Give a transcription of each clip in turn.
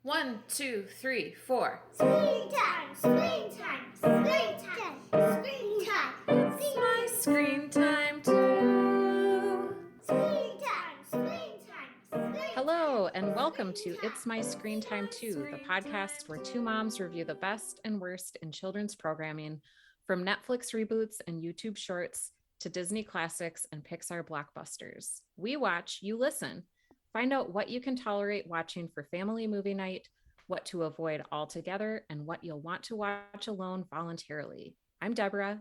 One, two, three, four. Screen time, screen time, screen time, screen time. It's my screen time too. Screen time, screen time, screen time. Hello, and welcome to It's My Screen Time Too, the podcast where two moms review the best and worst in children's programming, from Netflix reboots and YouTube shorts to Disney classics and Pixar blockbusters. We watch, you listen. Find out what you can tolerate watching for family movie night, what to avoid altogether, and what you'll want to watch alone voluntarily. I'm Deborah.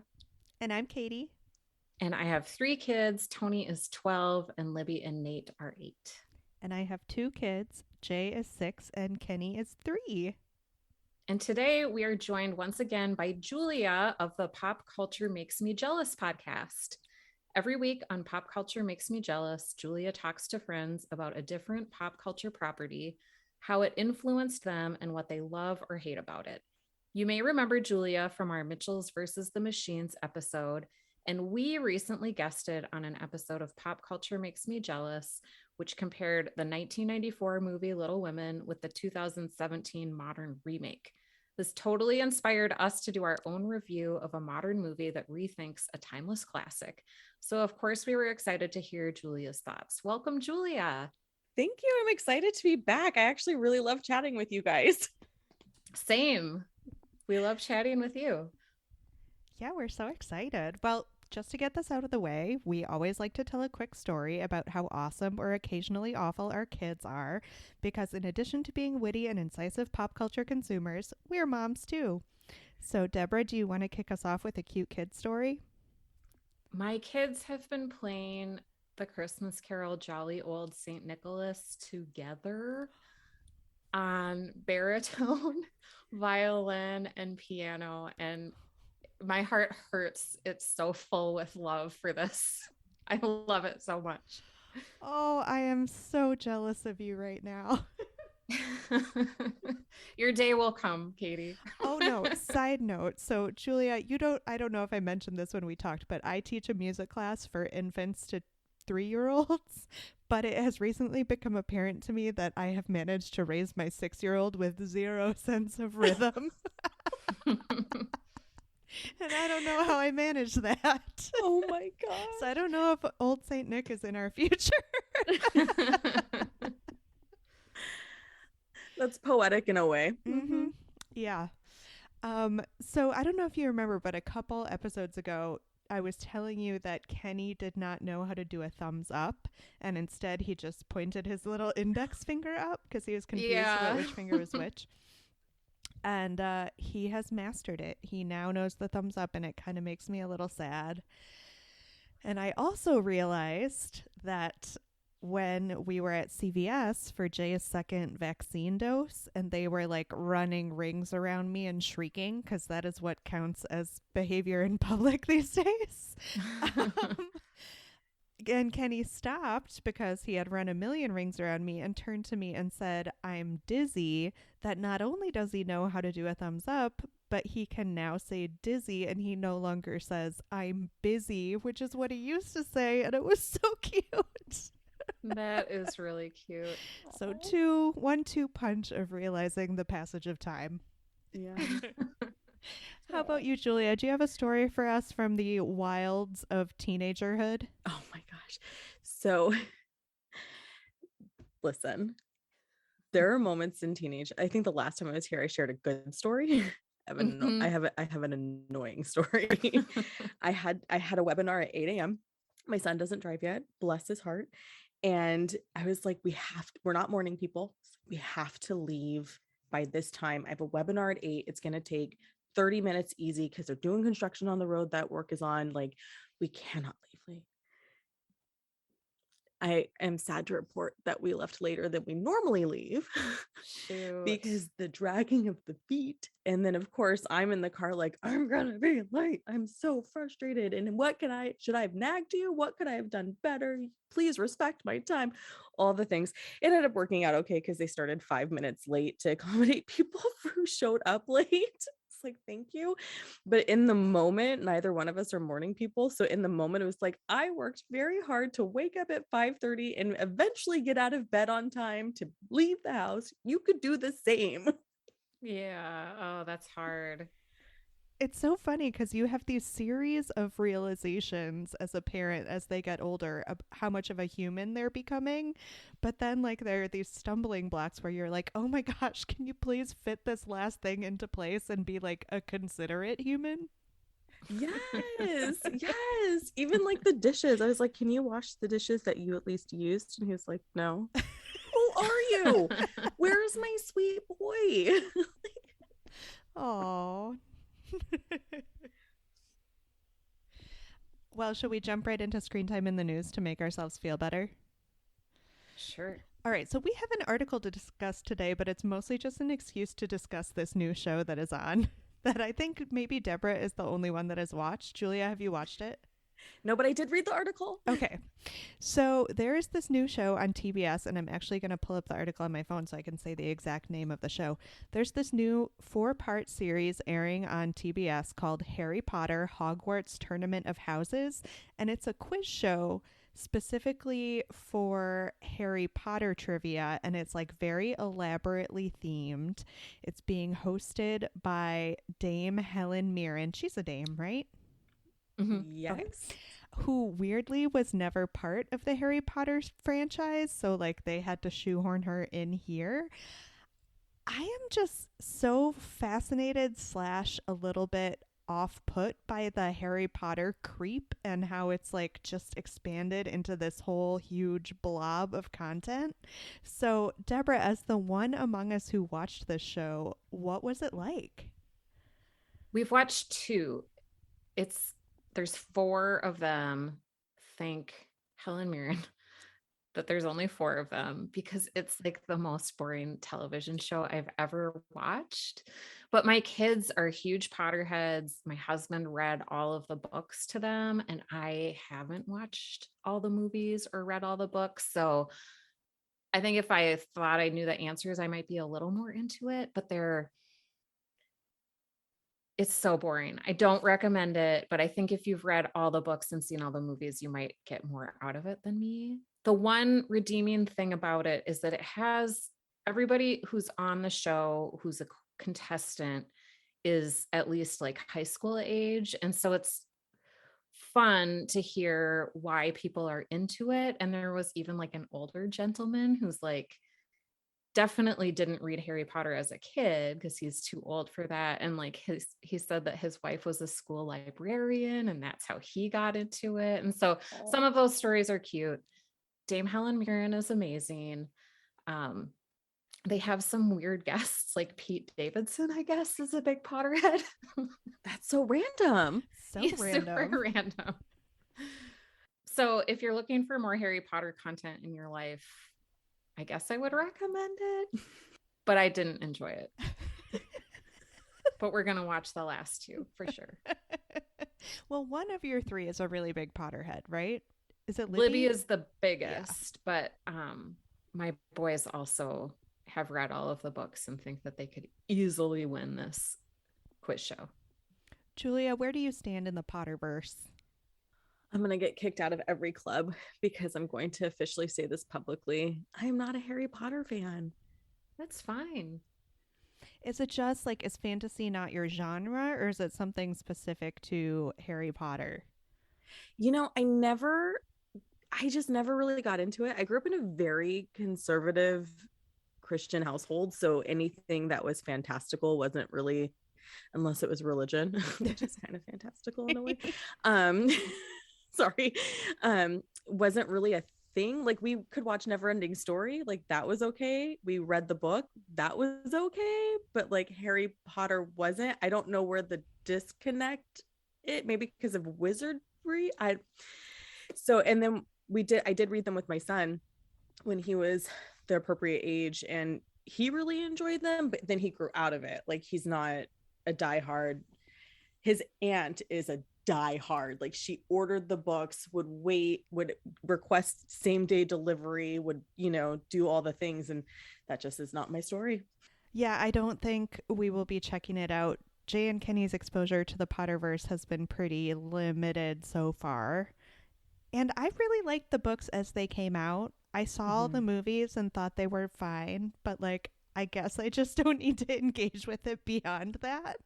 And I'm Katie. And I have 3 kids. Tony is 12, and Libby and Nate are 8. And I have 2 kids. Jay is 6 and Kenny is 3. And today we are joined once again by Julia of the Pop Culture Makes Me Jealous podcast. Every week on Pop Culture Makes Me Jealous, Julia talks to friends about a different pop culture property, how it influenced them, and what they love or hate about it. You may remember Julia from our Mitchells versus the Machines episode, and we recently guested on an episode of Pop Culture Makes Me Jealous, which compared the 1994 movie Little Women with the 2017 modern remake. This totally inspired us to do our own review of a modern movie that rethinks a timeless classic. So, of course, we were excited to hear Julia's thoughts. Welcome, Julia. Thank you. I'm excited to be back. I actually really love chatting with you guys. Same. We love chatting with you. Yeah, we're so excited. Well, just to get this out of the way, we always like to tell a quick story about how awesome or occasionally awful our kids are, because in addition to being witty and incisive pop culture consumers, we're moms too. So, Deborah, do you want to kick us off with a cute kid story? My kids have been playing the Christmas Carol Jolly Old St. Nicholas together on baritone, violin, and piano, and my heart hurts. It's so full with love for this. I love it so much. Oh, I am so jealous of you right now. Your day will come, Katie. Oh no, side note. So Julia, I don't know if I mentioned this when we talked, but I teach a music class for infants to 3-year-olds, but it has recently become apparent to me that I have managed to raise my 6-year-old with zero sense of rhythm. And I don't know how I managed that. Oh my God. So I don't know if old Saint Nick is in our future. That's poetic in a way. Mm-hmm. Yeah. So I don't know if you remember, but a couple episodes ago, I was telling you that Kenny did not know how to do a thumbs up, and instead he just pointed his little index finger up because he was confused about which finger was which. And he has mastered it. He now knows the thumbs up, and it kind of makes me a little sad. And I also realized that when we were at CVS for Jay's second vaccine dose, and they were like running rings around me and shrieking, because that is what counts as behavior in public these days. And Kenny stopped because he had run a million rings around me and turned to me and said, "I'm dizzy," that not only does he know how to do a thumbs up, but he can now say dizzy, and he no longer says, "I'm busy," which is what he used to say. And it was so cute. That is really cute. So 1-2 punch of realizing the passage of time. Yeah. How about you, Julia? Do you have a story for us from the wilds of teenagerhood? Oh my gosh. So listen, there are moments in teenage. I think the last time I was here, I shared a good story. I have an annoying story. I had a webinar at 8 a.m. My son doesn't drive yet, bless his heart. And I was like, we're not morning people. We have to leave by this time. I have a webinar at 8. It's going to take 30 minutes easy because they're doing construction on the road that work is on. Like, we cannot leave late. I am sad to report that we left later than we normally leave because the dragging of the feet. And then, of course, I'm in the car like, I'm going to be late. I'm so frustrated. And should I have nagged you? What could I have done better? Please respect my time. All the things. It ended up working out okay because they started 5 minutes late to accommodate people who showed up late. like, thank you. But in the moment, neither one of us are morning people. So in the moment, it was like, I worked very hard to wake up at 5:30 and eventually get out of bed on time to leave the house. You could do the same. Yeah. Oh, that's hard. It's so funny because you have these series of realizations as a parent as they get older of how much of a human they're becoming. But then, like, there are these stumbling blocks where you're like, oh my gosh, can you please fit this last thing into place and be like a considerate human? Yes, yes. Even like the dishes. I was like, can you wash the dishes that you at least used? And he was like, no. Who are you? Where's my sweet boy? Oh. Well, should we jump right into screen time in the news to make ourselves feel better? Sure. All right, so we have an article to discuss today, but it's mostly just an excuse to discuss this new show that is on that I think maybe Deborah is the only one that has watched. Julia, have you watched it? No, but I did read the article. Okay. So there is this new show on TBS, and I'm actually going to pull up the article on my phone so I can say the exact name of the show. There's this new 4-part series airing on TBS called Harry Potter Hogwarts Tournament of Houses, and it's a quiz show specifically for Harry Potter trivia, and it's like very elaborately themed. It's being hosted by Dame Helen Mirren. She's a dame, right? Mm-hmm. Yes. Okay. Who weirdly was never part of the Harry Potter franchise, so like they had to shoehorn her in here. I am just so fascinated / a little bit off put by the Harry Potter creep and how it's like just expanded into this whole huge blob of content. So Deborah, as the one among us who watched this show, what was it like? We've watched 2. There's 4 of them. Thank Helen Mirren that there's only 4 of them because it's like the most boring television show I've ever watched. But my kids are huge Potterheads. My husband read all of the books to them, and I haven't watched all the movies or read all the books. So I think if I thought I knew the answers, I might be a little more into it, but it's so boring. I don't recommend it, but I think if you've read all the books and seen all the movies, you might get more out of it than me. The one redeeming thing about it is that it has everybody who's on the show, who's a contestant, is at least like high school age. And so it's fun to hear why people are into it. And there was even like an older gentleman who's like, definitely didn't read Harry Potter as a kid because he's too old for that. And like he said that his wife was a school librarian and that's how he got into it. And so some of those stories are cute. Dame Helen Mirren is amazing. They have some weird guests like Pete Davidson, I guess, is a big Potterhead. That's so random. So He's random. super random. So if you're looking for more Harry Potter content in your life, I guess I would recommend it, but I didn't enjoy it. But we're going to watch the last 2 for sure. Well, one of your 3 is a really big Potterhead, right? Is it Libby? Libby is the biggest, but my boys also have read all of the books and think that they could easily win this quiz show. Julia, where do you stand in the Potterverse? I'm going to get kicked out of every club because I'm going to officially say this publicly. I am not a Harry Potter fan. That's fine. Is it just like, is fantasy not your genre, or is it something specific to Harry Potter? You know, I just never really got into it. I grew up in a very conservative Christian household. So anything that was fantastical wasn't really, unless it was religion, which is kind of fantastical in a way. Sorry, wasn't really a thing. Like we could watch Neverending Story, like that was okay. We read the book, that was okay, but like Harry Potter wasn't. I don't know where the disconnect it, maybe because of wizardry. I did read them with my son when he was the appropriate age, and he really enjoyed them, but then he grew out of it. Like he's not a diehard. His aunt is a die hard. Like she ordered the books, would request same day delivery, would do all the things, and that just is not my story. Yeah, I don't think we will be checking it out Jay and Kenny's exposure to the Potterverse has been pretty limited so far. And I really liked the books as they came out. I saw the movies and thought they were fine, but like, I guess I just don't need to engage with it beyond that.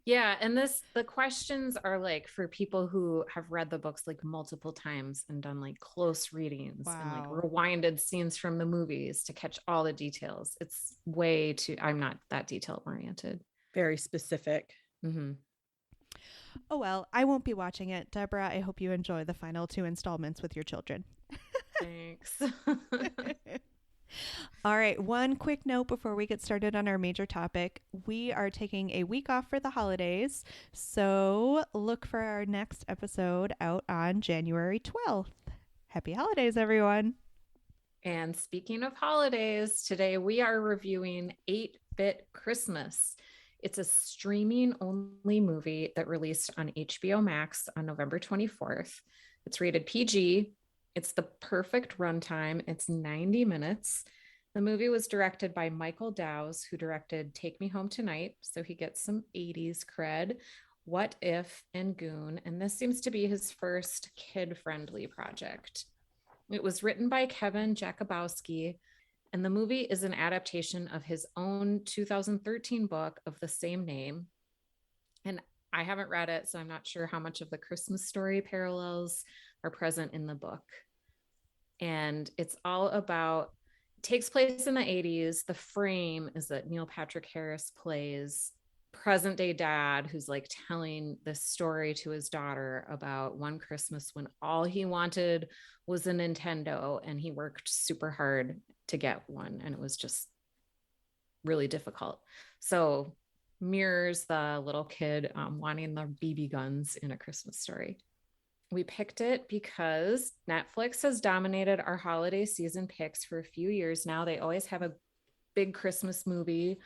Yeah, and the questions are like for people who have read the books like multiple times and done like close readings and like Wow. rewinded scenes from the movies to catch all the details. It's way too, I'm not that detail oriented. Very specific. Mm-hmm. Oh well, I won't be watching it. Deborah, I hope you enjoy the final 2 installments with your children. Thanks. All right, one quick note before we get started on our major topic. We are taking a week off for the holidays, so look for our next episode out on January 12th. Happy holidays, everyone. And speaking of holidays, today we are reviewing 8-Bit Christmas. It's a streaming only movie that released on HBO Max on November 24th. It's rated PG. It's the perfect runtime. It's 90 minutes. The movie was directed by Michael Dowse, who directed Take Me Home Tonight. So he gets some 80s cred. What If and Goon. And this seems to be his first kid-friendly project. It was written by Kevin Jakubowski, and the movie is an adaptation of his own 2013 book of the same name. And I haven't read it, so I'm not sure how much of the Christmas Story parallels are present in the book. And it's all about, it takes place in the 80s. The frame is that Neil Patrick Harris plays present day dad who's like telling this story to his daughter about one Christmas when all he wanted was a Nintendo and he worked super hard to get one, and it was just really difficult. So mirrors the little kid wanting the BB guns in A Christmas Story. We picked it because Netflix has dominated our holiday season picks for a few years now. They always have a big Christmas movie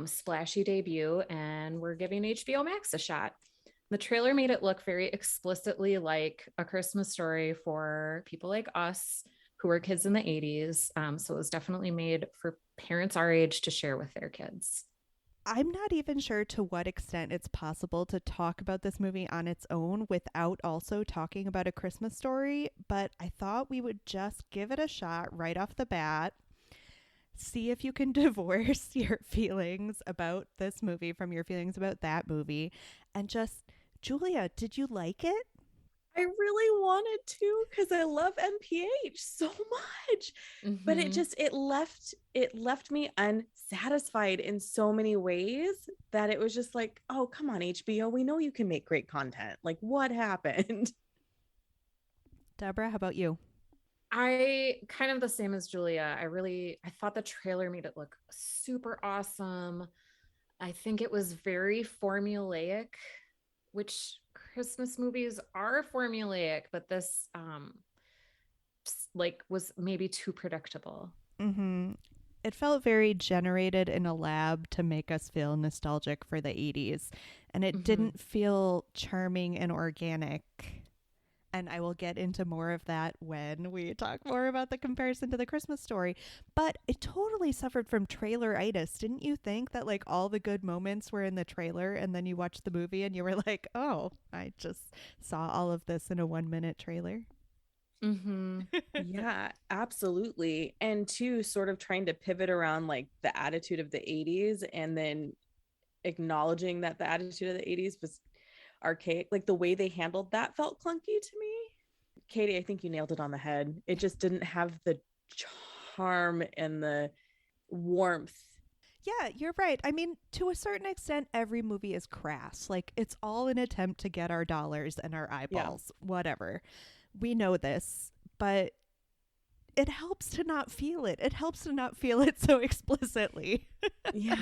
splashy debut, and we're giving HBO Max a shot. The trailer made it look very explicitly like A Christmas Story for people like us who were kids in the 80s. So it was definitely made for parents our age to share with their kids. I'm not even sure to what extent it's possible to talk about this movie on its own without also talking about A Christmas Story, but I thought we would just give it a shot right off the bat. See if you can divorce your feelings about this movie from your feelings about that movie. And just, Julia, did you like it? I really wanted to because I love NPH so much. But it left me unsatisfied in so many ways that it was just like, oh, come on, HBO, we know you can make great content. Like, what happened? Deborah, how about you? I kind of the same as Julia. I thought the trailer made it look super awesome. I think it was very formulaic, which Christmas movies are formulaic, but this like was maybe too predictable. Mm-hmm. It felt very generated in a lab to make us feel nostalgic for the 80s, and it didn't feel charming and organic. And I will get into more of that when we talk more about the comparison to The Christmas Story. But it totally suffered from traileritis. Didn't you think that like all the good moments were in the trailer, and then you watched the movie and you were like, oh, I just saw all of this in a 1-minute trailer? Yeah, absolutely. And two, sort of trying to pivot around like the attitude of the 80s and then acknowledging that the attitude of the 80s was archaic. Like the way they handled that felt clunky to me. Katie, I think you nailed it on the head. It just didn't have the charm and the warmth. Yeah, you're right. I mean, to a certain extent, every movie is crass. Like, it's all an attempt to get our dollars and our eyeballs, whatever. We know this, but it helps to not feel it. It helps to not feel it so explicitly. Yeah.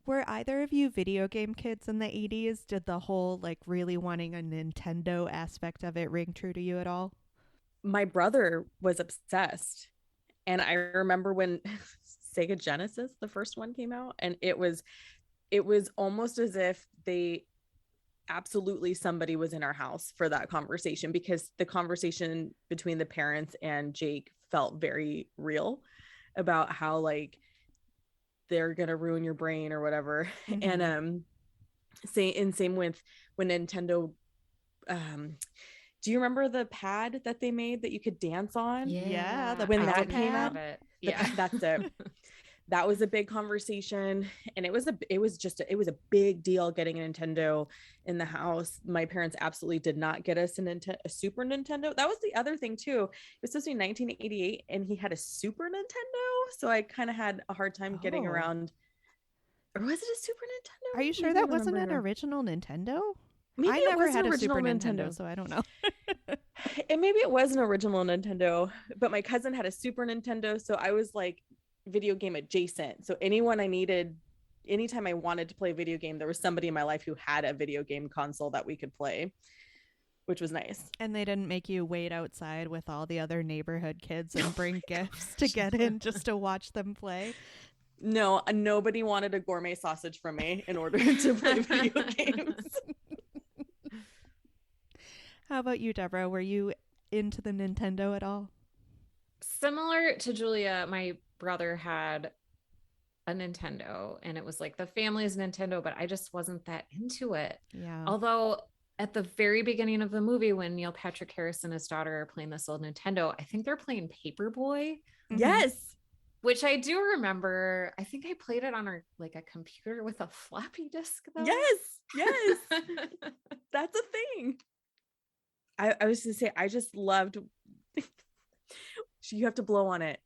Were either of you video game kids in the 80s? Did the whole, like, really wanting a Nintendo aspect of it ring true to you at all? My brother was obsessed. And I remember when Sega Genesis, the first one, came out, and it was almost as if somebody was in our house for that conversation, because the conversation between the parents and Jake felt very real about how like they're gonna ruin your brain or whatever. Mm-hmm. And same with when Nintendo, do you remember the pad that they made that you could dance on? Yeah, the When I that didn't came have out, it. Yeah. that's it. That was a big conversation, and it was a big deal getting a Nintendo in the house. My parents absolutely did not get us a Super Nintendo. That was the other thing too. It was supposed to be 1988, and he had a Super Nintendo, so I kind of had a hard time getting Oh. around. Or was it a Super Nintendo? Are you sure that wasn't an original Nintendo? Maybe I it never was had an a Super original Nintendo, so I don't know. And maybe it was an original Nintendo, but my cousin had a Super Nintendo, so I was like video game adjacent. So anytime I wanted to play a video game, there was somebody in my life who had a video game console that we could play, which was nice. And they didn't make you wait outside with all the other neighborhood kids and bring gifts to get in just to watch them play? No, nobody wanted a gourmet sausage from me in order to play video games. How about you, Deborah? Were you into the Nintendo at all? Similar to Julia, my brother had a Nintendo, and it was like the family's Nintendo, but I just wasn't that into it. Yeah. Although at the very beginning of the movie, when Neil Patrick Harris and his daughter are playing this old Nintendo, I think they're playing Paperboy. Mm-hmm. Yes. Which I do remember. I think I played it on a computer with a floppy disk though. Yes. That's a thing. I was gonna say, I just loved you have to blow on it.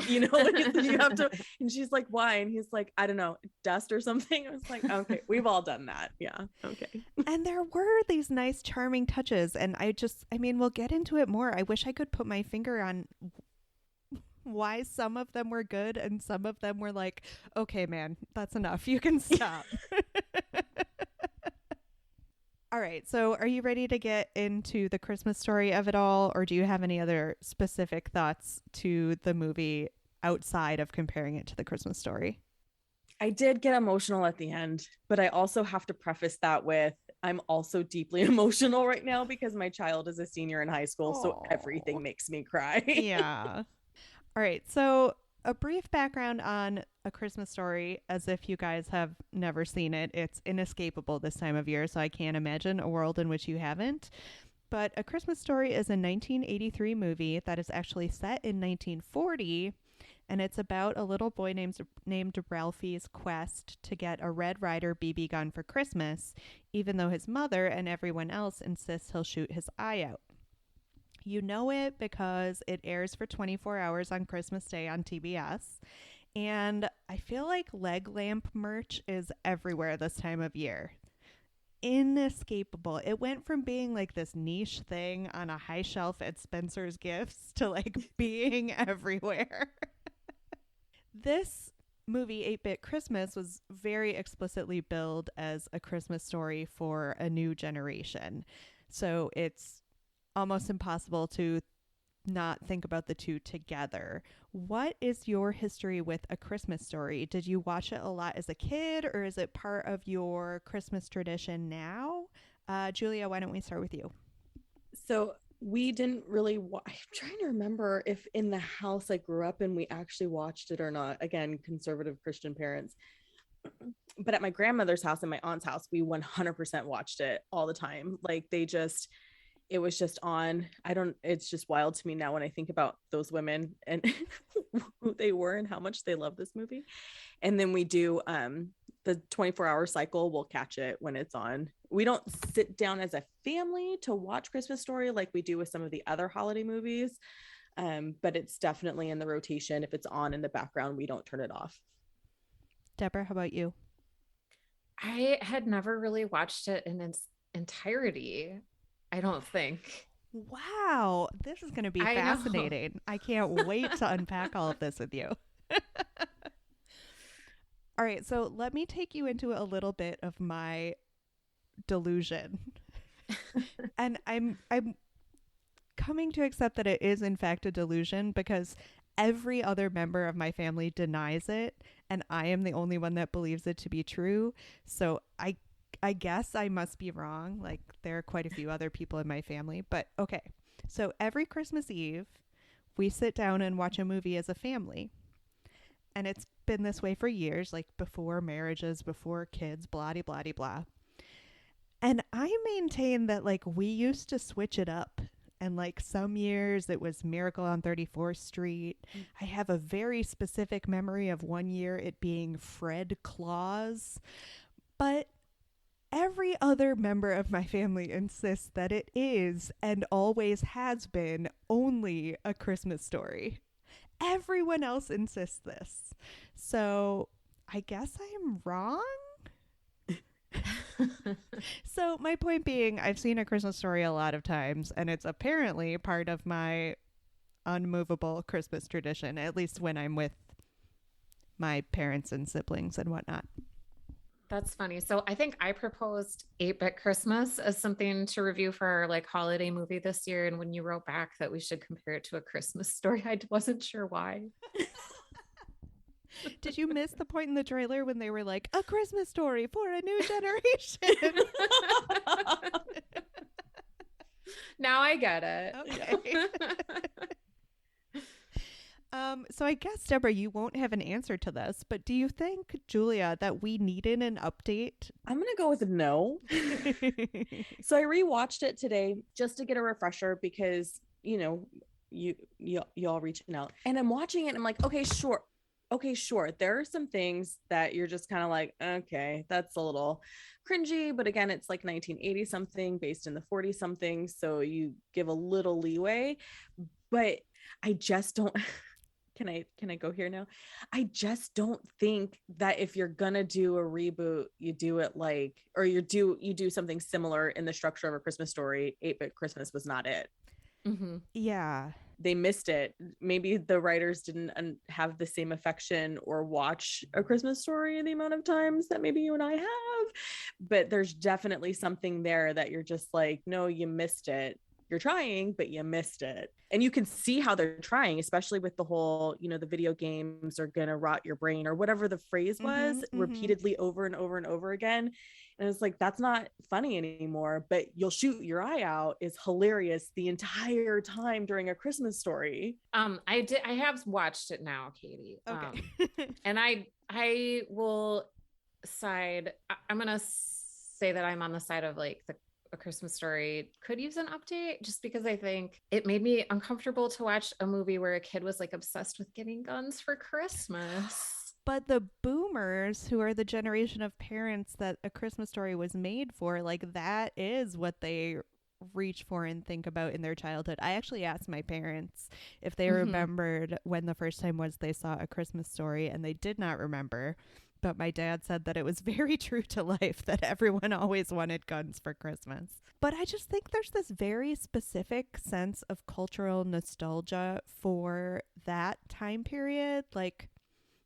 You have to, and she's like, why? And he's like, I don't know, dust or something. I was like, okay, we've all done that. Yeah. Okay. And there were these nice, charming touches. And we'll get into it more. I wish I could put my finger on why some of them were good and some of them were like, okay, man, that's enough. You can stop. All right. So are you ready to get into the Christmas story of it all? Or do you have any other specific thoughts to the movie outside of comparing it to the Christmas story? I did get emotional at the end, but I also have to preface that with I'm also deeply emotional right now because my child is a senior in high school. Aww. So everything makes me cry. Yeah. All right. So a brief background on A Christmas Story, as if you guys have never seen it. It's inescapable this time of year, so I can't imagine a world in which you haven't. But A Christmas Story is a 1983 movie that is actually set in 1940, and it's about a little boy named Ralphie's quest to get a Red Ryder BB gun for Christmas, even though his mother and everyone else insists he'll shoot his eye out. You know it because it airs for 24 hours on Christmas Day on TBS. And I feel like leg lamp merch is everywhere this time of year. Inescapable. It went from being like this niche thing on a high shelf at Spencer's Gifts to like being everywhere. This movie, 8-Bit Christmas, was very explicitly billed as a Christmas story for a new generation. So it's almost impossible to not think about the two together. What is your history with A Christmas Story? Did you watch it a lot as a kid, or is it part of your Christmas tradition now? Julia, why don't we start with you? So we didn't really I'm trying to remember if in the house I grew up in we actually watched it or not. Again, conservative Christian parents. But at my grandmother's house and my aunt's house, we 100% watched it all the time. Like it was just on. It's just wild to me now when I think about those women and who they were and how much they love this movie. And then we do the 24-hour cycle. We'll catch it when it's on. We don't sit down as a family to watch Christmas Story like we do with some of the other holiday movies. But it's definitely in the rotation. If it's on in the background, we don't turn it off. Deborah, how about you? I had never really watched it in its entirety. I don't think. Wow, this is going to be fascinating. I can't wait to unpack all of this with you. All right, so let me take you into a little bit of my delusion. And I'm coming to accept that it is in fact a delusion because every other member of my family denies it, and I am the only one that believes it to be true. So I guess I must be wrong. Like, there are quite a few other people in my family, but okay. So every Christmas Eve, we sit down and watch a movie as a family. and it's been this way for years, like before marriages, before kids, blah, blah, blah, blah. And I maintain that like we used to switch it up. And like some years it was Miracle on 34th Street. I have a very specific memory of one year it being Fred Claus. But every other member of my family insists that it is and always has been only A Christmas Story. Everyone else insists this. So I guess I am wrong. So my point being, I've seen A Christmas Story a lot of times, and it's apparently part of my unmovable Christmas tradition, at least when I'm with my parents and siblings and whatnot. That's funny. So I think I proposed 8-Bit Christmas as something to review for our like holiday movie this year. And when you wrote back that we should compare it to A Christmas Story, I wasn't sure why. Did you miss the point in the trailer when they were like, A Christmas Story for a new generation? Now I get it. Okay. So I guess, Deborah, you won't have an answer to this, but do you think, Julia, that we needed an update? I'm going to go with no. So I rewatched it today just to get a refresher because, you know, y'all reaching out, and I'm watching it and I'm like, okay, sure. There are some things that you're just kind of like, okay, that's a little cringy, but again, it's like 1980 something based in the 40 something. So you give a little leeway, but I just don't, can I go here now? I just don't think that if you're going to do a reboot, you do it like, or you do something similar in the structure of A Christmas Story. 8-Bit Christmas was not it. Mm-hmm. Yeah. They missed it. Maybe the writers didn't have the same affection or watch A Christmas Story the amount of times that maybe you and I have, but there's definitely something there that you're just like, no, you missed it. You're trying, but you missed it. And you can see how they're trying, especially with the whole, you know, the video games are going to rot your brain or whatever the phrase was, repeatedly over and over and over again. And it's like, that's not funny anymore, but you'll shoot your eye out is hilarious the entire time during A Christmas Story. I have watched it now, Katie. Okay. And I will side, I'm going to say that I'm on the side of like A Christmas Story could use an update, just because I think it made me uncomfortable to watch a movie where a kid was like obsessed with getting guns for Christmas. But the boomers, who are the generation of parents that A Christmas Story was made for, like that is what they reach for and think about in their childhood. I actually asked my parents if they remembered when the first time was they saw A Christmas Story, and they did not remember. But my dad said that it was very true to life that everyone always wanted guns for Christmas. But I just think there's this very specific sense of cultural nostalgia for that time period. Like,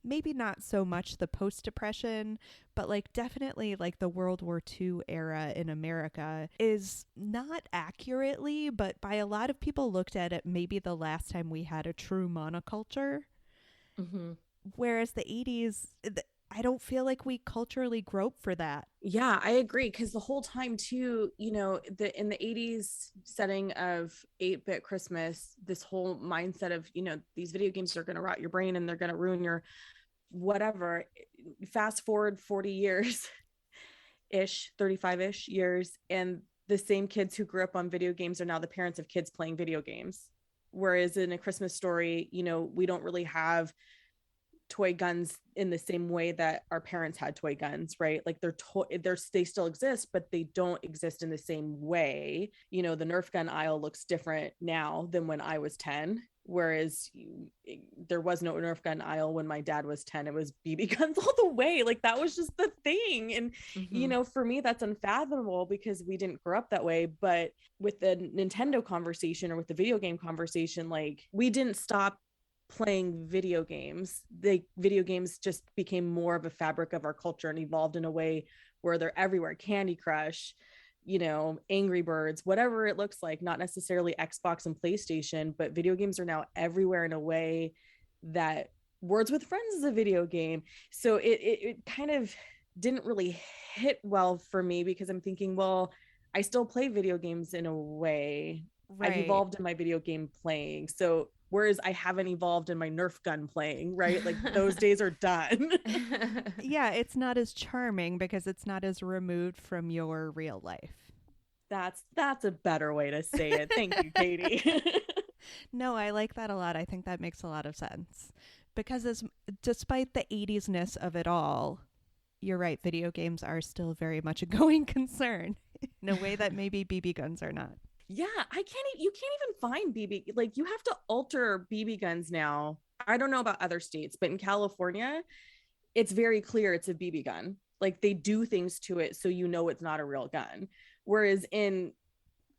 maybe not so much the post-Depression, but like definitely like the World War II era in America is not accurately, but by a lot of people looked at it maybe the last time we had a true monoculture. Whereas the 80s, I don't feel like we culturally grope for that. Yeah, I agree. Because the whole time too, you know, in the 80s setting of 8-Bit Christmas, this whole mindset of, you know, these video games are going to rot your brain and they're going to ruin your whatever. Fast forward 40 years ish, 35-ish years, and the same kids who grew up on video games are now the parents of kids playing video games. Whereas in A Christmas Story, you know, we don't really have toy guns in the same way that our parents had toy guns, right? Like they still exist, but they don't exist in the same way. You know, the Nerf gun aisle looks different now than when I was 10, whereas there was no Nerf gun aisle when my dad was 10. It was BB guns all the way. Like that was just the thing. And you know, for me that's unfathomable because we didn't grow up that way. But with the Nintendo conversation or with the video game conversation, like we didn't stop playing video games. Video games just became more of a fabric of our culture and evolved in a way where they're everywhere. Candy Crush, you know, Angry Birds, whatever it looks like, not necessarily Xbox and PlayStation, but video games are now everywhere in a way that Words with Friends is a video game. So it kind of didn't really hit well for me because I'm thinking, well, I still play video games in a way. Right. I've evolved in my video game playing. So Whereas I haven't evolved in my Nerf gun playing, right? Like those days are done. Yeah, it's not as charming because it's not as removed from your real life. That's a better way to say it. Thank you, Katie. No, I like that a lot. I think that makes a lot of sense. Because despite the 80s-ness of it all, you're right, video games are still very much a going concern in a way that maybe BB guns are not. Yeah, you can't even find BB, like you have to alter BB guns now. I don't know about other states, but in California, it's very clear it's a BB gun. Like they do things to it so you know it's not a real gun. Whereas in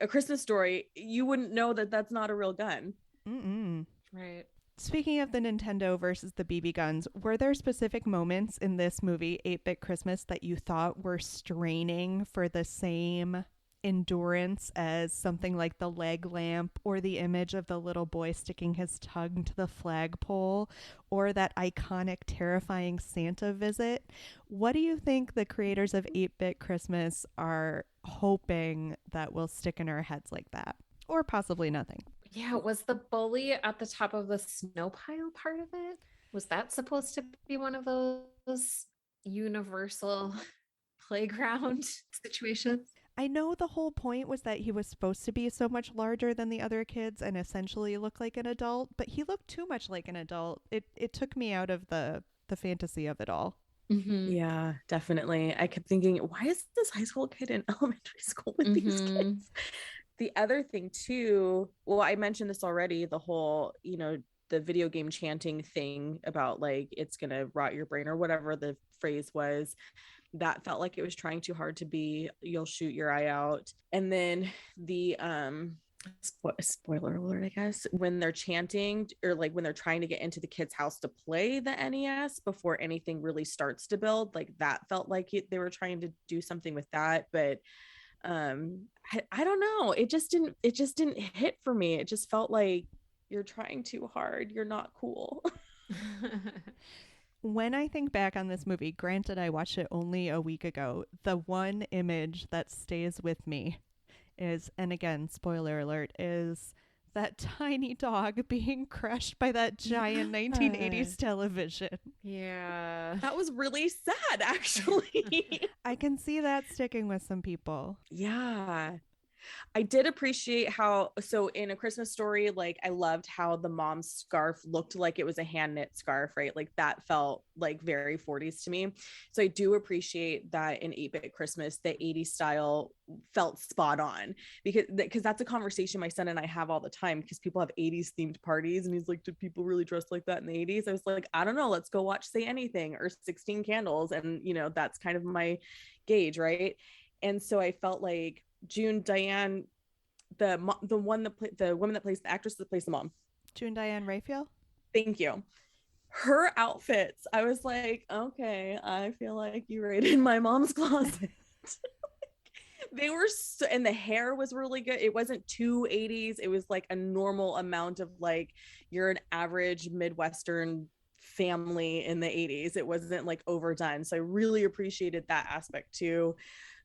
A Christmas Story, you wouldn't know that that's not a real gun. Mm-mm. Right. Speaking of the Nintendo versus the BB guns, were there specific moments in this movie, 8-Bit Christmas, that you thought were straining for the same endurance as something like the leg lamp or the image of the little boy sticking his tongue to the flagpole or that iconic terrifying Santa visit? What do you think the creators of 8-Bit Christmas are hoping that will stick in our heads like that? Or possibly nothing. Yeah, was the bully at the top of the snow pile part of it? Was that supposed to be one of those universal playground situations? I know the whole point was that he was supposed to be so much larger than the other kids and essentially look like an adult, but he looked too much like an adult. It took me out of the fantasy of it all. Mm-hmm. Yeah, definitely. I kept thinking, why is this high school kid in elementary school with these kids? The other thing too, well, I mentioned this already, the whole, the video game chanting thing about like it's gonna rot your brain or whatever the phrase was. That felt like it was trying too hard to be you'll shoot your eye out. And then the spoiler alert, I guess, when they're chanting or like when they're trying to get into the kid's house to play the NES before anything really starts to build, like that felt like they were trying to do something with that. But I don't know, it just didn't hit for me. It just felt like you're trying too hard, you're not cool. When I think back on this movie, granted I watched it only a week ago, the one image that stays with me is, and again, spoiler alert, is that tiny dog being crushed by that giant 1980s television. Yeah. That was really sad, actually. I can see that sticking with some people. Yeah. I did appreciate so in A Christmas Story, like I loved how the mom's scarf looked like it was a hand knit scarf, right? Like that felt like very 40s to me. So I do appreciate that in 8-Bit Christmas, the 80s style felt spot on because that's a conversation my son and I have all the time because people have 80s themed parties and he's like, did people really dress like that in the 80s? I was like, I don't know, let's go watch Say Anything or 16 Candles. And that's kind of my gauge, right? And so I felt like June Diane, the woman that plays the actress that plays the mom, June Diane Raphael. Thank you. Her outfits, I was like, okay, I feel like you raided my mom's closet. They were and the hair was really good. It wasn't too 80s. It was like a normal amount of like you're an average Midwestern family in the 80s. It wasn't like overdone. So I really appreciated that aspect too.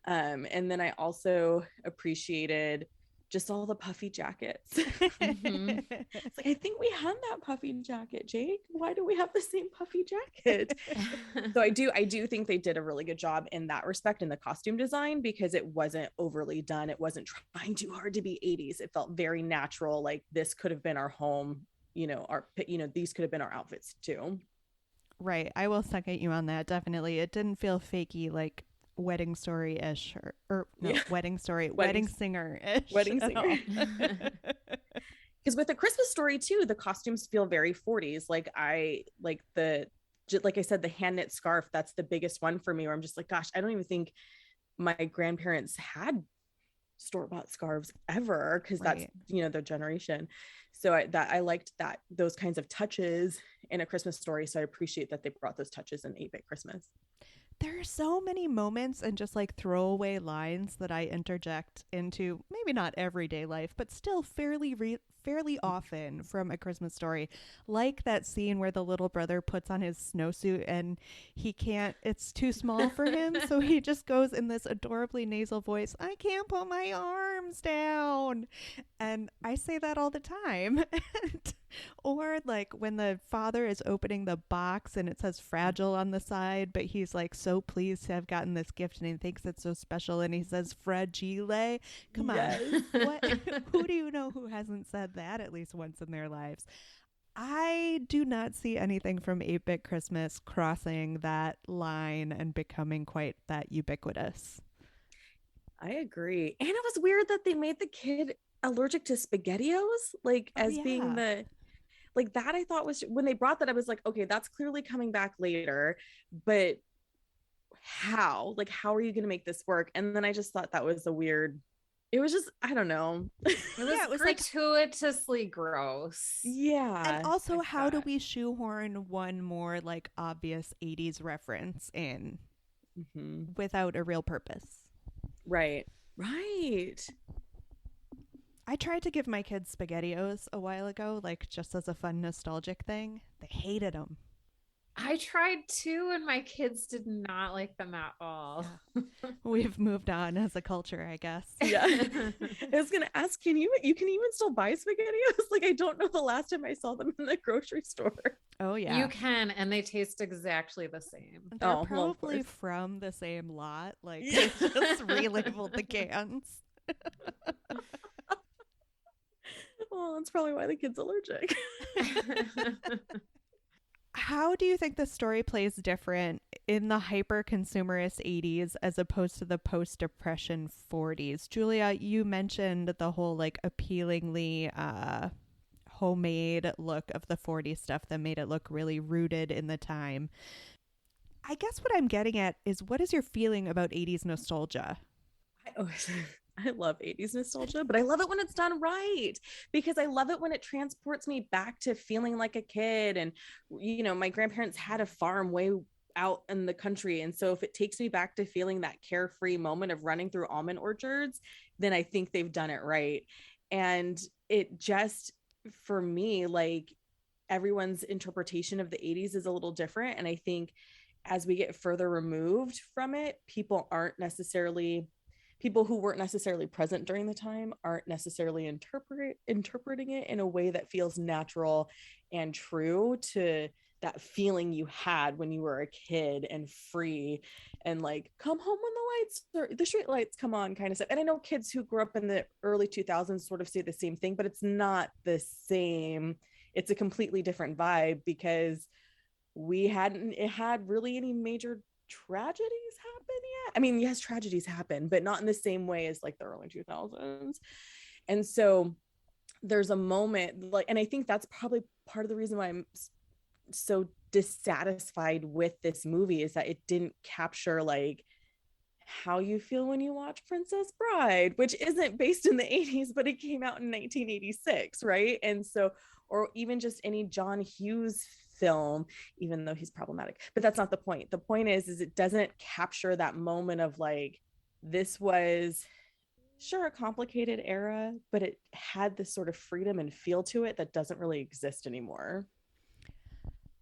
And then I also appreciated just all the puffy jackets. Mm-hmm. It's like, I think we had that puffy jacket, Jake. Why do we have the same puffy jacket? So I do think they did a really good job in that respect in the costume design because it wasn't overly done. It wasn't trying too hard to be 80s. It felt very natural. Like this could have been our home, these could have been our outfits too. Right. I will second you on that. Definitely. It didn't feel fakey like Wedding Story-ish Wedding Story, Wedding Singer-ish. Wedding Singer. Because with A Christmas Story too, the costumes feel very 40s. Like I said, the hand knit scarf, that's the biggest one for me where I'm just like, gosh, I don't even think my grandparents had store-bought scarves ever because that's their generation. So I liked that those kinds of touches in A Christmas Story. So I appreciate that they brought those touches in 8-Bit Christmas. There are so many moments and just like throwaway lines that I interject into maybe not everyday life, but still fairly fairly often from A Christmas Story, like that scene where the little brother puts on his snowsuit and he can't, it's too small for him. So he just goes in this adorably nasal voice, I can't put my arms down. And I say that all the time. Or like when the father is opening the box and it says fragile on the side, but he's like so pleased to have gotten this gift and he thinks it's so special and he says fragile. Come on. What who do you know who hasn't said that at least once in their lives? I do not see anything from 8-Bit Christmas crossing that line and becoming quite that ubiquitous. I agree. And it was weird that they made the kid allergic to SpaghettiOs, like being the like that. I thought was when they brought that, I was like, okay, that's clearly coming back later, but how are you going to make this work? And then I just thought that was it was just, I don't know. It was gratuitously gross. Yeah. And also, how do we shoehorn one more like obvious 80s reference in without a real purpose? Right. I tried to give my kids SpaghettiOs a while ago, like just as a fun nostalgic thing. They hated them. I tried too, and my kids did not like them at all. Yeah. We've moved on as a culture, I guess. Yeah. I was gonna ask, you can even still buy SpaghettiOs? Like, I don't know the last time I saw them in the grocery store. Oh yeah, you can, and they taste exactly the same. They're probably from the same lot. Like they just relabeled the cans. Well, that's probably why the kid's allergic. How do you think the story plays different in the hyper-consumerist 80s as opposed to the post-depression 40s? Julia, you mentioned the whole like appealingly homemade look of the 40s stuff that made it look really rooted in the time. I guess what I'm getting at is, what is your feeling about 80s nostalgia? I love 80s nostalgia, but I love it when it's done right, because I love it when it transports me back to feeling like a kid. And, you know, my grandparents had a farm way out in the country. And so if it takes me back to feeling that carefree moment of running through almond orchards, then I think they've done it right. And it just, for me, like everyone's interpretation of the 80s is a little different. And I think as we get further removed from it, people who weren't necessarily present during the time aren't necessarily interpreting it in a way that feels natural and true to that feeling you had when you were a kid and free and like, come home when the street lights come on kind of stuff. And I know kids who grew up in the early 2000s sort of say the same thing, but it's not the same. It's a completely different vibe, because it had really any major tragedies happen yet. I mean, yes, tragedies happen, but not in the same way as like the early 2000s. And so there's a moment like, and I think that's probably part of the reason why I'm so dissatisfied with this movie, is that it didn't capture like how you feel when you watch Princess Bride, which isn't based in the 80s, but it came out in 1986, right? And so, or even just any John Hughes film, even though he's problematic, but that's not the point. The point is it doesn't capture that moment of like, this was sure a complicated era, but it had this sort of freedom and feel to it that doesn't really exist anymore.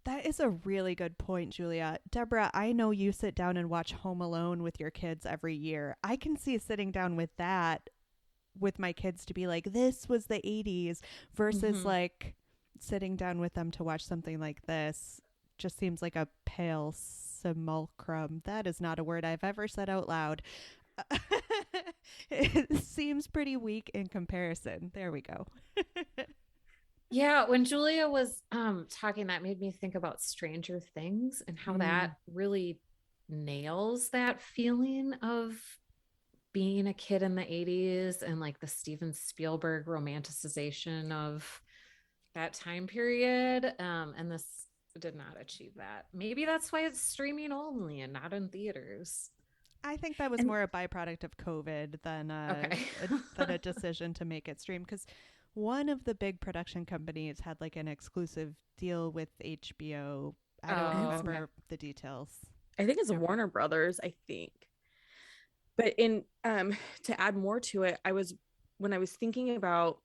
That is a really good point, Julia. Deborah, I know you sit down and watch Home Alone with your kids every year. I can see sitting down with that with my kids to be like, this was the 80s versus like sitting down with them to watch something like this just seems like a pale simulacrum. That is not a word I've ever said out loud. It seems pretty weak in comparison. There we go. Yeah, when Julia was talking, that made me think about Stranger Things and how that really nails that feeling of being a kid in the 80s and like the Steven Spielberg romanticization of that time period. And this did not achieve that. Maybe that's why it's streaming only and not in theaters. I think that was more a byproduct of COVID than a decision to make it stream, because one of the big production companies had like an exclusive deal with HBO. I don't remember the details. I think it's Warner Brothers, I think. But in to add more to it, when I was thinking about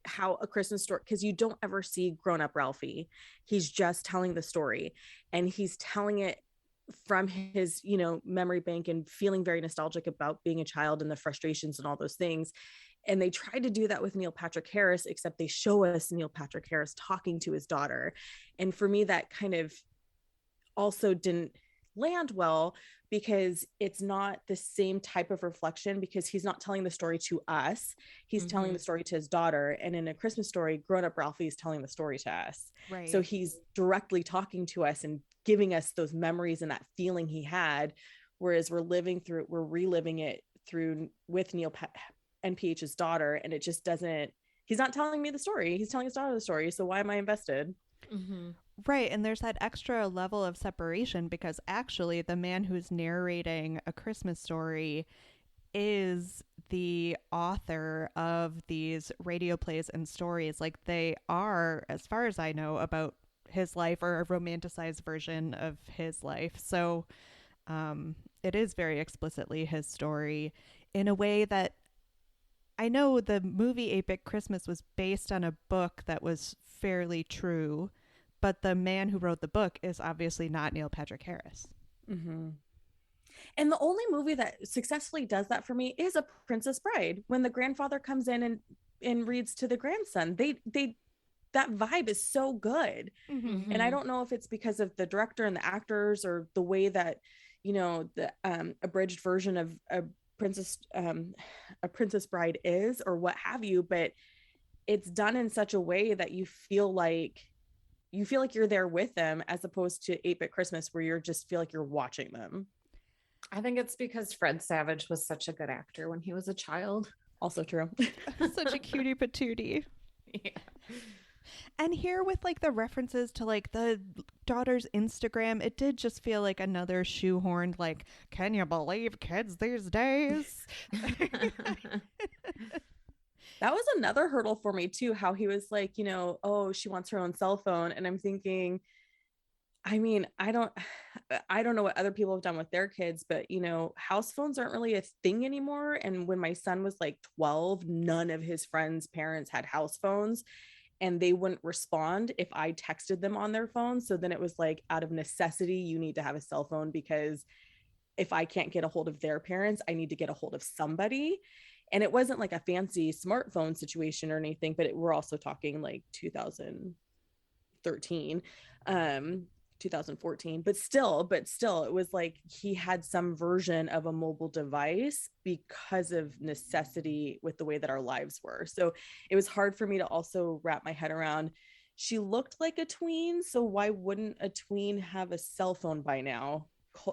how a Christmas story, because you don't ever see grown-up Ralphie. He's just telling the story, and he's telling it from his, memory bank, and feeling very nostalgic about being a child and the frustrations and all those things. And they tried to do that with Neil Patrick Harris, except they show us Neil Patrick Harris talking to his daughter. And for me, that kind of also didn't land well, because it's not the same type of reflection, because he's not telling the story to us. He's telling the story to his daughter. And in A Christmas Story, grown-up Ralphie is telling the story to us. Right. So he's directly talking to us and giving us those memories and that feeling he had. Whereas we're reliving it with Neil NPH's daughter. And it just doesn't, he's not telling me the story. He's telling his daughter the story. So why am I invested? Mm-hmm. Right. And there's that extra level of separation, because actually the man who's narrating A Christmas Story is the author of these radio plays and stories. Like, they are, as far as I know, about his life, or a romanticized version of his life. So it is very explicitly his story, in a way that I know the movie 8-Bit Christmas was based on a book that was fairly true, but the man who wrote the book is obviously not Neil Patrick Harris. Mm-hmm. And the only movie that successfully does that for me is A Princess Bride, when the grandfather comes in and reads to the grandson. They that vibe is so good. Mm-hmm. And I don't know if it's because of the director and the actors, or the way that, the abridged version of A Princess Bride is, or what have you, but it's done in such a way that you feel like you're there with them, as opposed to 8-Bit Christmas, where you just feel like you're watching them. I think it's because Fred Savage was such a good actor when he was a child. Also true. Such a cutie patootie. Yeah. And here, with like the references to like the daughter's Instagram, it did just feel like another shoehorned, like, can you believe kids these days? That was another hurdle for me too, how he was like, oh, she wants her own cell phone. And I'm thinking, I mean, I don't know what other people have done with their kids, but house phones aren't really a thing anymore. And when my son was like 12, none of his friends' parents had house phones, and they wouldn't respond if I texted them on their phone. So then it was like, out of necessity, you need to have a cell phone, because if I can't get a hold of their parents, I need to get a hold of somebody. And it wasn't like a fancy smartphone situation or anything, but we're also talking like 2013, 2014, but still, it was like he had some version of a mobile device because of necessity with the way that our lives were. So it was hard for me to also wrap my head around. She looked like a tween, so why wouldn't a tween have a cell phone by now?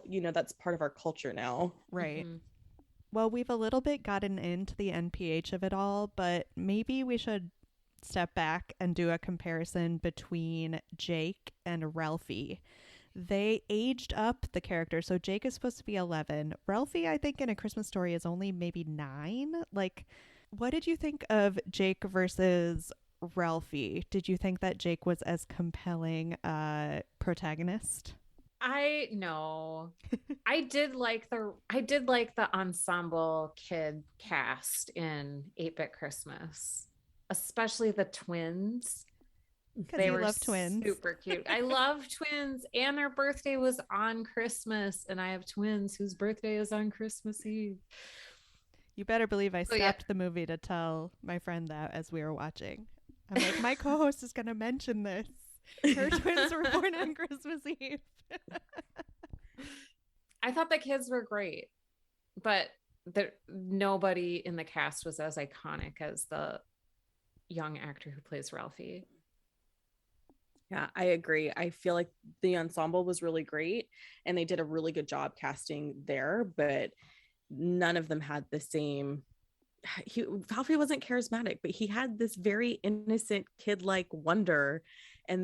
That's part of our culture now. Right. Mm-hmm. Well, we've a little bit gotten into the NPH of it all, but maybe we should step back and do a comparison between Jake and Ralphie. They aged up the character. So Jake is supposed to be 11. Ralphie, I think, in A Christmas Story is only maybe 9. Like, what did you think of Jake versus Ralphie? Did you think that Jake was as compelling a protagonist? I did like the ensemble kid cast in 8-Bit Christmas, especially the twins. Because They you were love twins. super cute. I love twins, and their birthday was on Christmas, and I have twins whose birthday is on Christmas Eve. You better believe I So, stopped the movie to tell my friend that as we were watching. I'm like, my co-host is going to mention this. Her twins were born on Christmas Eve. I thought the kids were great, but nobody in the cast was as iconic as the young actor who plays Ralphie. Yeah, I agree. I feel like the ensemble was really great, and they did a really good job casting there, but none of them had the same. Ralphie wasn't charismatic, but he had this very innocent kid-like wonder, and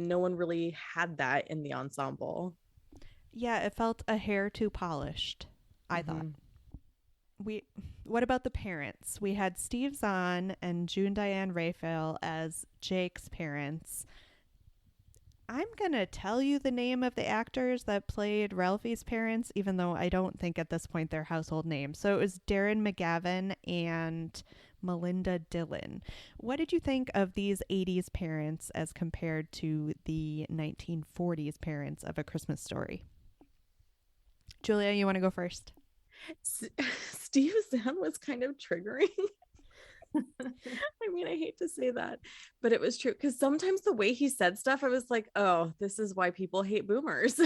no one really had that in the ensemble. Yeah, it felt a hair too polished, I thought. What about the parents? We had Steve Zahn and June Diane Raphael as Jake's parents. I'm going to tell you the name of the actors that played Ralphie's parents, even though I don't think at this point they're household names. So it was Darren McGavin and Melinda Dillon. What did you think of these 80s parents as compared to the 1940s parents of A Christmas Story? Julia, you want to go first? Steve Zahn was kind of triggering. I mean, I hate to say that, but it was true, because sometimes the way he said stuff, I was like, oh, this is why people hate boomers.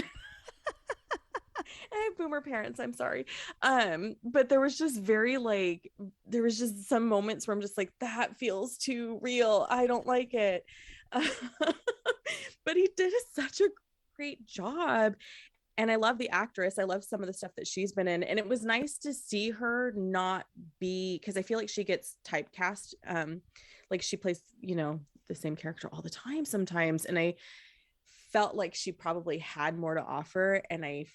I have boomer parents, I'm sorry. But there was just there was just some moments where I'm just like, that feels too real. I don't like it. But he did such a great job. And I love the actress. I love some of the stuff that she's been in. And it was nice to see her not be, because I feel like she gets typecast. Like she plays, the same character all the time sometimes. And I felt like she probably had more to offer. And I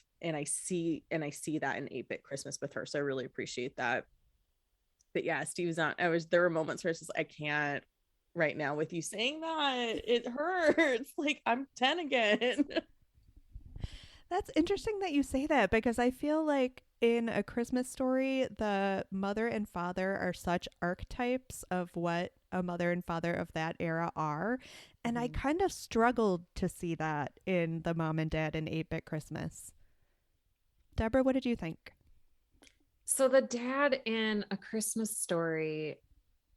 see that in 8-Bit Christmas with her. So I really appreciate that. But yeah, Steve's on. There were moments where it's just, I can't right now with you saying that. It hurts. Like I'm 10 again. That's interesting that you say that, because I feel like in A Christmas Story, the mother and father are such archetypes of what a mother and father of that era are. And I kind of struggled to see that in the mom and dad in 8-Bit Christmas. Deborah, what did you think? So the dad in A Christmas Story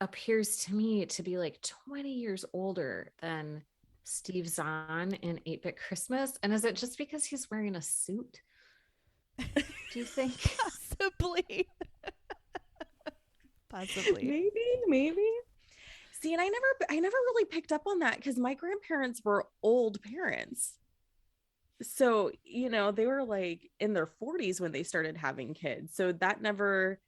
appears to me to be like 20 years older than Steve Zahn in 8-Bit Christmas. And is it just because he's wearing a suit? Do you think? Possibly. Possibly. Maybe. See, and I never really picked up on that, because my grandparents were old parents. So, they were like in their 40s when they started having kids. So that never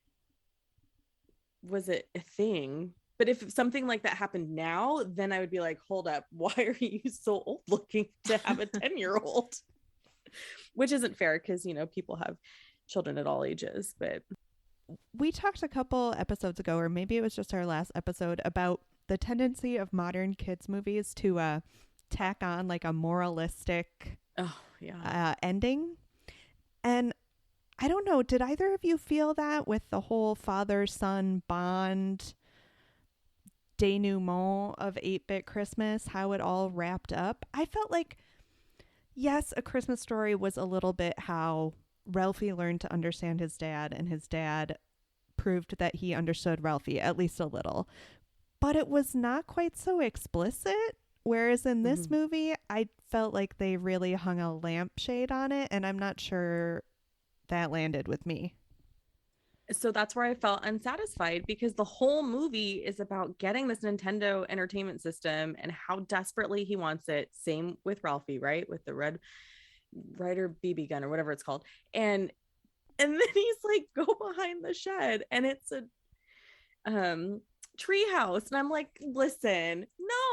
was a thing. But if something like that happened now, then I would be like, hold up, why are you so old looking to have a 10-year-old? Which isn't fair, because, people have children at all ages. But we talked a couple episodes ago, or maybe it was just our last episode, about the tendency of modern kids movies to tack on like a moralistic ending. And I don't know, did either of you feel that with the whole father-son bond denouement of 8-Bit Christmas, how it all wrapped up? I felt like, yes, A Christmas Story was a little bit how Ralphie learned to understand his dad, and his dad proved that he understood Ralphie, at least a little. But it was not quite so explicit. Whereas in this movie, I felt like they really hung a lampshade on it, and I'm not sure that landed with me. So that's where I felt unsatisfied, because the whole movie is about getting this Nintendo Entertainment System and how desperately he wants it. Same with Ralphie, right? With the Red Ryder BB gun or whatever it's called. And then he's like, go behind the shed, and it's a treehouse. And I'm like, listen,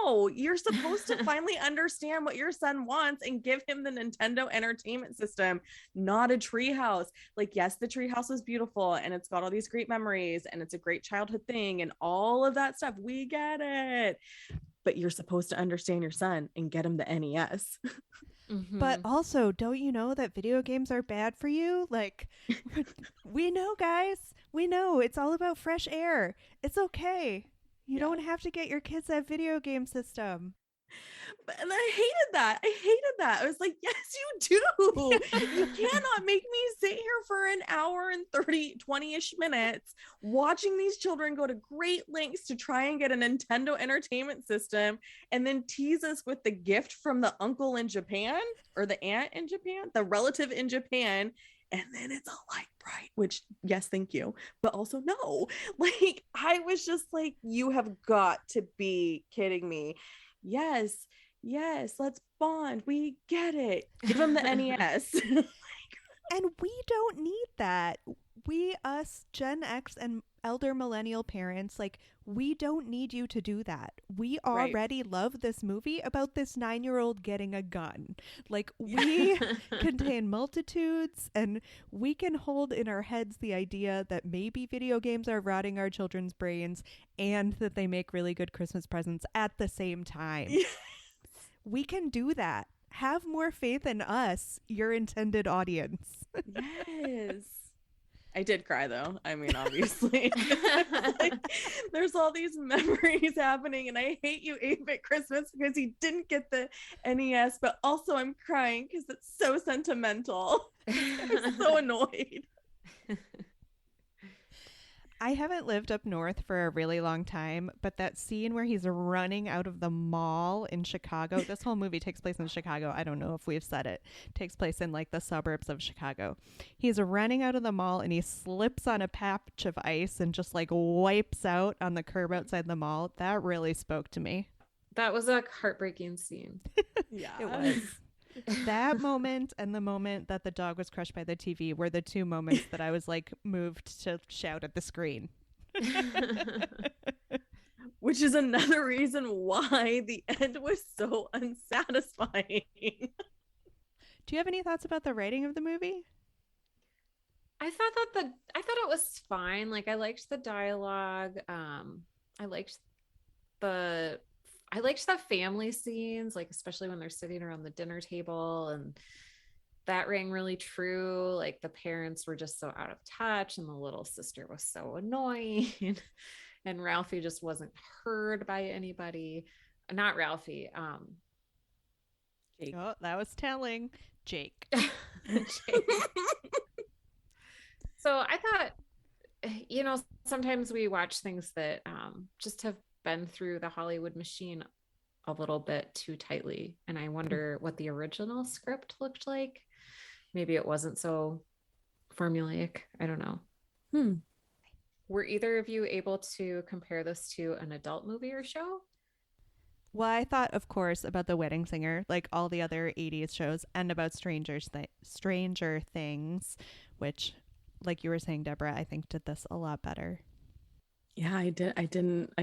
no, you're supposed to finally understand what your son wants and give him the Nintendo Entertainment System, not a treehouse. Like, yes, the treehouse is beautiful and it's got all these great memories and it's a great childhood thing and all of that stuff. We get it. But you're supposed to understand your son and get him the NES. But also, don't you know that video games are bad for you? Like, we know, guys. We know it's all about fresh air. It's okay. You don't have to get your kids that video game system. And I hated that. I was like, yes, you do. You cannot make me sit here for an hour and 20-ish minutes watching these children go to great lengths to try and get a Nintendo Entertainment System and then tease us with the gift from the uncle in Japan or the aunt in Japan, the relative in Japan. And then it's a light bright, which, yes, thank you. But also, no. Like, I was just like, you have got to be kidding me. Yes, let's bond. We get it. Give them the NES. And we don't need that. We, us, Gen X and elder millennial parents, like, we don't need you to do that. We already love this movie about this 9-year-old getting a gun. Like, we contain multitudes, and we can hold in our heads the idea that maybe video games are rotting our children's brains and that they make really good Christmas presents at the same time. Yes. We can do that. Have more faith in us, your intended audience. Yes. I did cry though. I mean, obviously. Like, there's all these memories happening, and I hate you 8-Bit Christmas because he didn't get the NES, but also I'm crying because it's so sentimental. I'm so annoyed. I haven't lived up north for a really long time, but that scene where he's running out of the mall in Chicago, this whole movie takes place in Chicago. I don't know if we've said it. Takes place in like the suburbs of Chicago. He's running out of the mall and he slips on a patch of ice and just like wipes out on the curb outside the mall. That really spoke to me. That was a heartbreaking scene. Yeah. It was. That moment and the moment that the dog was crushed by the TV were the two moments that I was like moved to shout at the screen. Which is another reason why the end was so unsatisfying. Do you have any thoughts about the writing of the movie? I thought it was fine. Like I liked the dialogue. I liked the family scenes, like especially when they're sitting around the dinner table, and that rang really true. Like the parents were just so out of touch and the little sister was so annoying and Ralphie just wasn't heard by anybody. Not Ralphie. Jake. Oh, that was telling. Jake. Jake. So I thought, sometimes we watch things that just have been through the Hollywood machine a little bit too tightly, and I wonder what the original script looked like. Maybe it wasn't so formulaic. I don't know. Were either of you able to compare this to an adult movie or show? Well, I thought, of course, about The Wedding Singer, like all the other 80s shows, and about Stranger Things, which, like you were saying, Deborah, I think did this a lot better. Yeah, I didn't.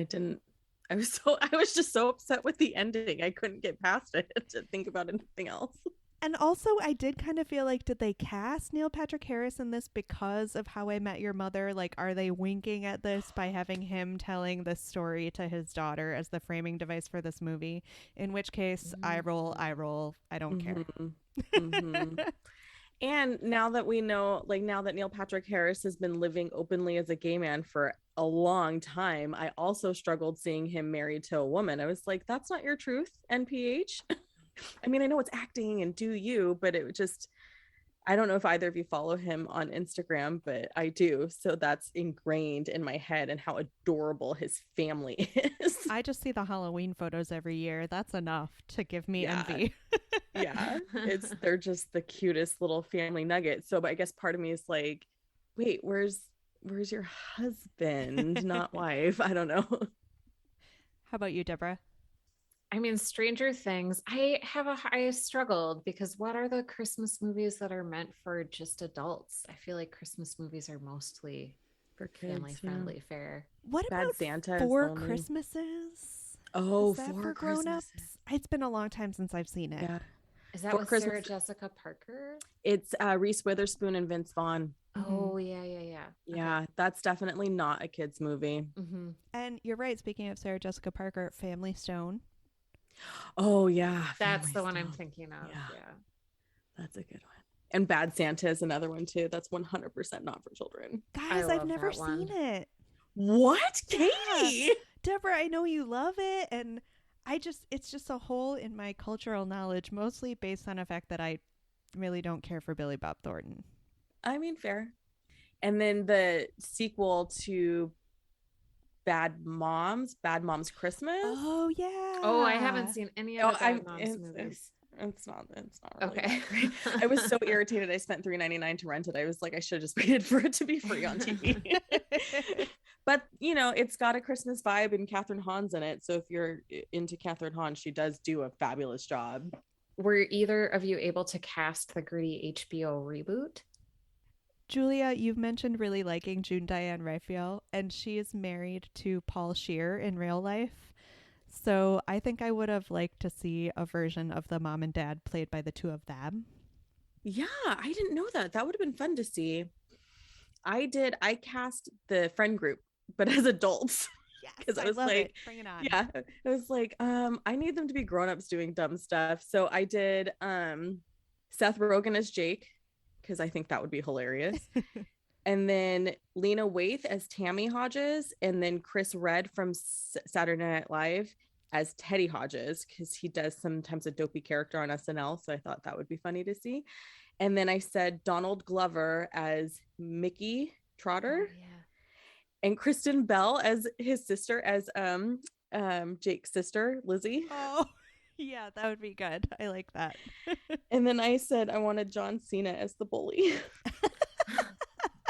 I was just so upset with the ending. I couldn't get past it to think about anything else. And also, I did kind of feel like, did they cast Neil Patrick Harris in this because of How I Met Your Mother? Like, are they winking at this by having him telling this story to his daughter as the framing device for this movie? In which case, I roll, I don't care. And now that we know, like now that Neil Patrick Harris has been living openly as a gay man for a long time, I also struggled seeing him married to a woman. I was like, that's not your truth, NPH. I mean, I know it's acting and do you, but it just, I don't know if either of you follow him on Instagram, but I do. So that's ingrained in my head, and how adorable his family is. I just see the Halloween photos every year. That's enough to give me envy. Yeah, they're just the cutest little family nugget. So, but I guess part of me is like, wait, where's your husband, not wife? I don't know. How about you, Deborah? I mean, Stranger Things, I struggled because what are the Christmas movies that are meant for just adults? I feel like Christmas movies are mostly For kids, family friendly fare. What Bad about Santa Four is lonely. Christmases? Oh, Is that Four for grown-ups? Christmases. It's been a long time since I've seen it. Yeah, Is that Four with Sarah Christmas- Jessica Parker? it's Reese Witherspoon and Vince Vaughn. Oh, yeah. Yeah, that's definitely not a kid's movie. Mm-hmm. And you're right. Speaking of Sarah Jessica Parker, Family Stone. Oh yeah, That's Family the one I'm Stone. thinking of. Yeah. Yeah. That's a good one. And Bad Santa is another one too. That's 100% not for children. Guys, love I've never that one. seen it. What, Yeah. Katie? Deborah, I know you love it, and it's just a hole in my cultural knowledge, mostly based on the fact that I really don't care for Billy Bob Thornton. I mean, fair. And then the sequel to Bad Moms Christmas. Oh yeah. Oh, I haven't seen any of the Bad Moms it's, movies. It's not really Okay. that great. I was so irritated. I spent $3.99 to rent it. I was like, I should have just waited for it to be free on TV. But it's got a Christmas vibe, and Catherine Hahn's in it. So if you're into Catherine Hahn, she does do a fabulous job. Were either of you able to cast the gritty HBO reboot? Julia, you've mentioned really liking June Diane Raphael, and she is married to Paul Scheer in real life. So I think I would have liked to see a version of the mom and dad played by the two of them. Yeah, I didn't know that. That would have been fun to see. I cast the friend group, but as adults. Yes, I was love like, it. Bring it on. Yeah, I was like, I need them to be grown-ups doing dumb stuff. So I did Seth Rogen as Jake, because I think that would be hilarious. And then Lena Waithe as Tammy Hodges, and then Chris Redd from Saturday Night Live as Teddy Hodges, because he does sometimes a dopey character on SNL. So I thought that would be funny to see. And then I said Donald Glover as Mickey Trotter. Oh, yeah. And Kristen Bell as his sister, as Jake's sister, Lizzie. Oh, yeah, that would be good. I like that. And then I said I wanted John Cena as the bully.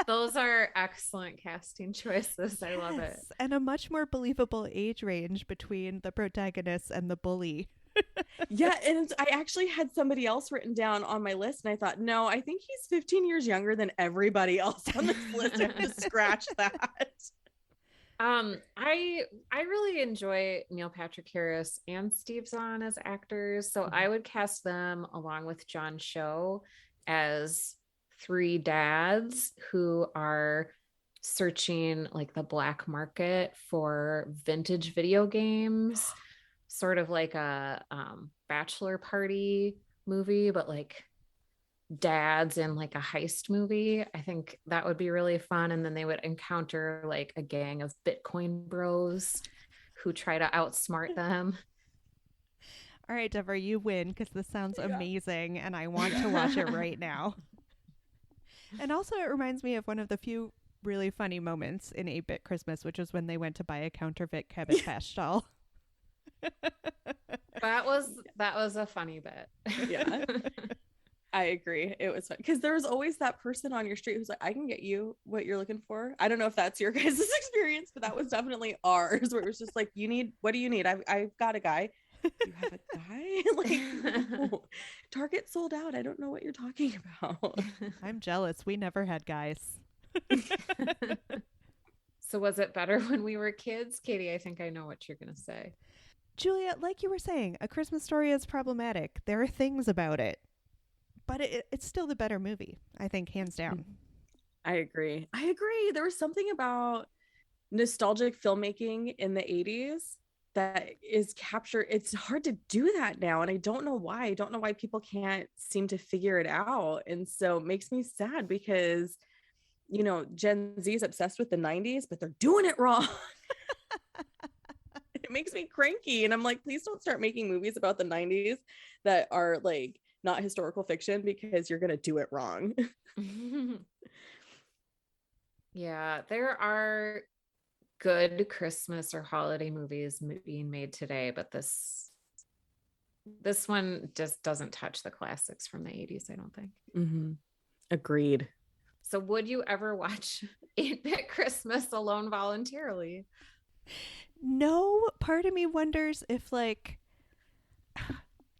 Those are excellent casting choices. I love it. And a much more believable age range between the protagonist and the bully. Yeah, and I actually had somebody else written down on my list, and I thought, no, I think he's 15 years younger than everybody else on this list. I have to scratch that. I really enjoy Neil Patrick Harris and Steve Zahn as actors, so I would cast them along with John Cho as three dads who are searching like the black market for vintage video games, sort of like a bachelor party movie, but like dads in like a heist movie. I think that would be really fun. And then they would encounter like a gang of Bitcoin bros who try to outsmart them. All right, Deborah, you win because this sounds amazing and I want to watch it right now. And also it reminds me of one of the few really funny moments in 8-Bit Christmas, which was when they went to buy a counterfeit Cabbage Patch doll. That was a funny bit. Yeah. I agree. It was fun because there was always that person on your street who's like, I can get you what you're looking for. I don't know if that's your guys' experience, but that was definitely ours, where it was just like, what do you need? I've got a guy. You have a guy? Like, no. Target sold out. I don't know what you're talking about. I'm jealous. We never had guys. So was it better when we were kids? Katie, I think I know what you're going to say. Julia, like you were saying, A Christmas Story is problematic. There are things about it. But it's still the better movie, I think, hands down. I agree. There was something about nostalgic filmmaking in the 80s that is captured. It's hard to do that now. And I don't know why. I don't know why people can't seem to figure it out. And so it makes me sad because, you know, Gen Z is obsessed with the 90s, but they're doing it wrong. It makes me cranky. And I'm like, please don't start making movies about the 90s that are like not historical fiction because you're going to do it wrong. Yeah, there are good Christmas or holiday movies being made today, but this one just doesn't touch the classics from the 80s, I don't think. Mm-hmm. Agreed. So would you ever watch 8-Bit Christmas alone voluntarily? No, part of me wonders if like,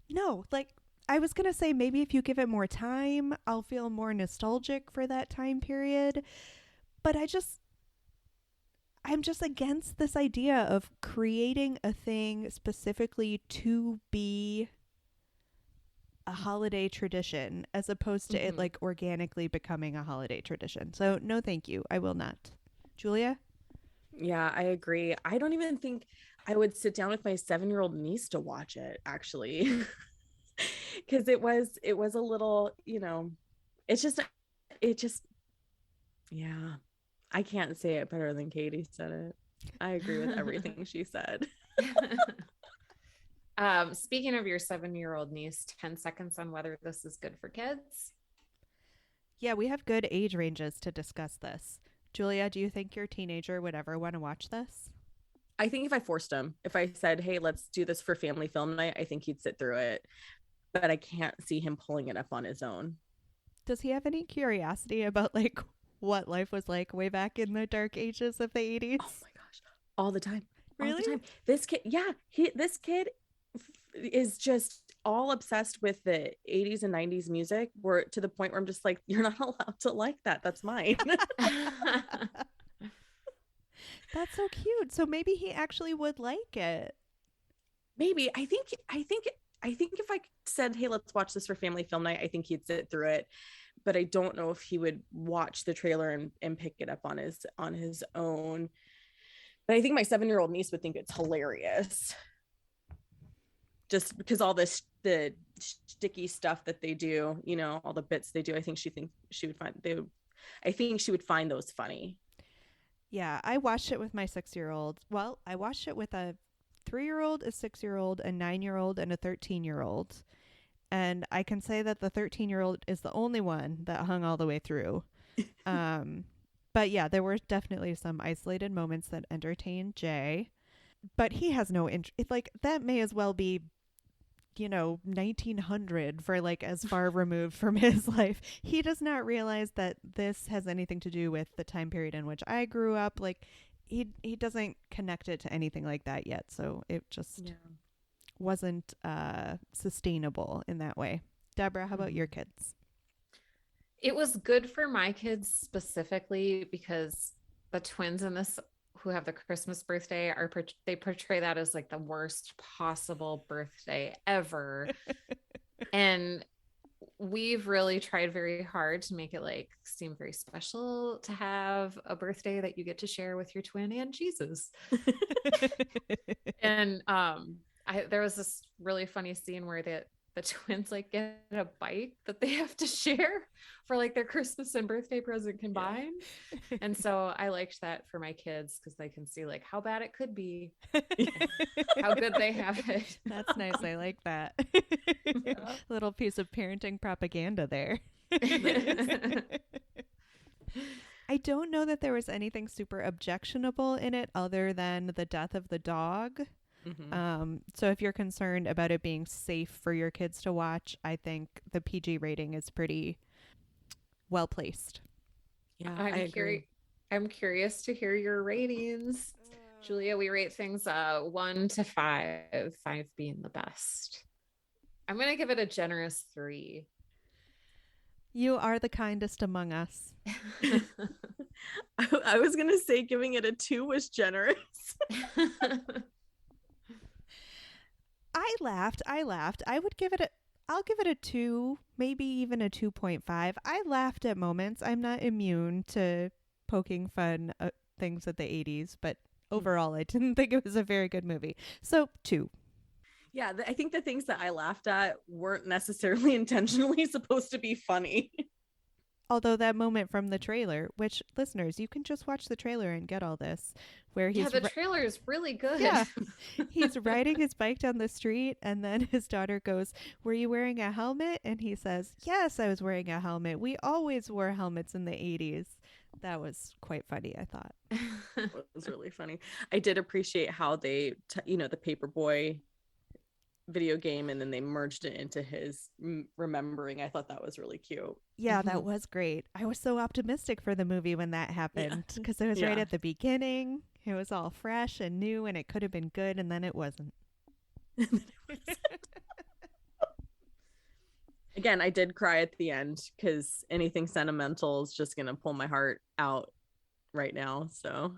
no, like I was going to say maybe if you give it more time, I'll feel more nostalgic for that time period. But I'm just against this idea of creating a thing specifically to be a holiday tradition as opposed to it like organically becoming a holiday tradition. So no, thank you. I will not. Julia? Yeah, I agree. I don't even think I would sit down with my 7-year-old niece to watch it, actually. Because it was a little, you know, it just yeah, I can't say it better than Katie said it. I agree with everything she said. Speaking of your 7-year-old niece, 10 seconds on whether this is good for kids. Yeah, we have good age ranges to discuss this. Julia, do you think your teenager would ever want to watch this? I think if I forced him, if I said, hey, let's do this for family film night, I think he'd sit through it. But I can't see him pulling it up on his own. Does he have any curiosity about like what life was like way back in the dark ages of the 80s? Oh my gosh. All the time. Really? All the time. This kid is just all obsessed with the 80s and 90s music, where to the point where I'm just like, you're not allowed to like that. That's mine. That's so cute. So maybe he actually would like it. Maybe. I think if I said, hey, let's watch this for family film night, I think he'd sit through it. But I don't know if he would watch the trailer and pick it up on his own. But I think my 7-year-old niece would think it's hilarious. Just because all the sticky stuff that they do, you know, all the bits they do, I think she would find I think she would find those funny. Yeah, I watched it with my 6-year-old. Well, I watched it with a 3-year-old, a 6-year-old, a 9-year-old, and a 13-year-old. And I can say that the 13-year-old is the only one that hung all the way through. But yeah, there were definitely some isolated moments that entertained Jay. But he has no interest. Like, that may as well be, 1900 for like as far removed from his life. He does not realize that this has anything to do with the time period in which I grew up. Like, he doesn't connect it to anything like that yet. So it just wasn't sustainable in that way. Deborah, how about your kids? It was good for my kids specifically because the twins in this who have the Christmas birthday they portray that as like the worst possible birthday ever. And we've really tried very hard to make it like seem very special to have a birthday that you get to share with your twin and Jesus. And there was this really funny scene where the twins like get a bike that they have to share for like their Christmas and birthday present combined. Yeah. And so I liked that for my kids because they can see like how bad it could be, how good they have it. That's nice. I like that. Yeah. Little piece of parenting propaganda there. I don't know that there was anything super objectionable in it other than the death of the dog. Mm-hmm. So if you're concerned about it being safe for your kids to watch, I think the PG rating is pretty well placed. Yeah, I'm curious to hear your ratings. Julia, we rate things 1 to 5, 5 being the best. I'm going to give it a generous 3. You are the kindest among us. I was going to say giving it a 2 was generous. I laughed. I'll give it a 2, maybe even a 2.5. I laughed at moments. I'm not immune to poking fun at things at the 80s, but overall, I didn't think it was a very good movie. So 2. Yeah, I think the things that I laughed at weren't necessarily intentionally supposed to be funny. Although that moment from the trailer, which listeners, you can just watch the trailer and get all this, where he's the trailer is really good. Yeah, he's riding his bike down the street, and then his daughter goes, "Were you wearing a helmet?" And he says, "Yes, I was wearing a helmet. We always wore helmets in the 80s." That was quite funny, I thought. It was really funny. I did appreciate how they, the Paperboy video game, and then they merged it into his remembering. I thought that was really cute. Yeah, that was great. I was so optimistic for the movie when that happened because it was right at the beginning. It was all fresh and new, and it could have been good, and then it wasn't. Again, I did cry at the end because anything sentimental is just gonna pull my heart out right now. So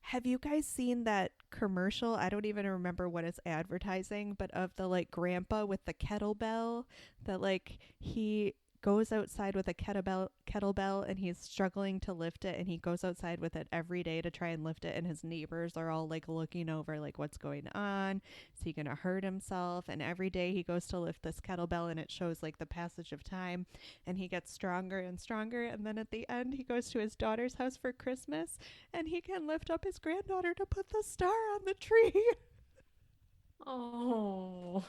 have you guys seen that commercial? I don't even remember what it's advertising, but of the like grandpa with the kettlebell that like he goes outside with a kettlebell and he's struggling to lift it, and he goes outside with it every day to try and lift it, and his neighbors are all like looking over like what's going on, is he gonna hurt himself? And every day he goes to lift this kettlebell and it shows like the passage of time, and he gets stronger and stronger, and then at the end he goes to his daughter's house for Christmas and he can lift up his granddaughter to put the star on the tree. Oh,